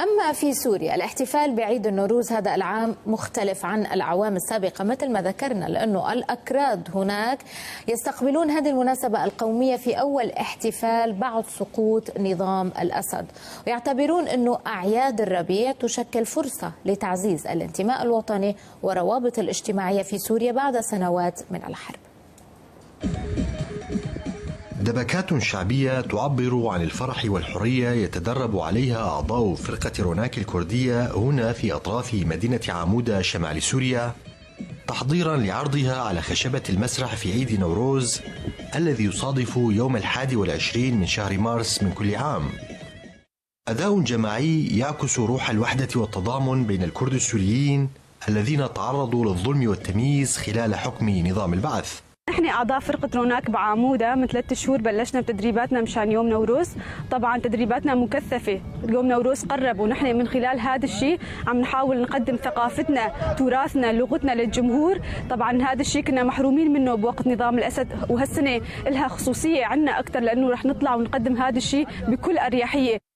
أما في سوريا الاحتفال بعيد النوروز هذا العام مختلف عن الأعوام السابقة مثل ما ذكرنا، لأنه الأكراد هناك يستقبلون هذه المناسبة القومية في أول احتفال بعد سقوط نظام الأسد، ويعتبرون أنه أعياد الربيع تشكل فرصة لتعزيز الانتماء الوطني وروابط الاجتماعية في سوريا بعد سنوات من الحرب. دبكات شعبية تعبر عن الفرح والحرية يتدرب عليها أعضاء فرقة روناك الكردية هنا في أطراف مدينة عمودة شمال سوريا، تحضيرا لعرضها على خشبة المسرح في عيد نوروز الذي يصادف يوم 21 من شهر مارس من كل عام. أداء جماعي يعكس روح الوحدة والتضامن بين الكرد السوريين الذين تعرضوا للظلم والتمييز خلال حكم نظام البعث. نحن أعضاء فرقة روناك بعمودة من 3 شهور بلشنا بتدريباتنا مشان يوم نوروز. طبعا تدريباتنا مكثفة، يوم نوروز قرب ونحن من خلال هذا الشيء عم نحاول نقدم ثقافتنا تراثنا لغتنا للجمهور. طبعا هذا الشيء كنا محرومين منه بوقت نظام الأسد، وهالسنة لها خصوصية عنا أكثر لأنه رح نطلع ونقدم هذا الشيء بكل أريحية.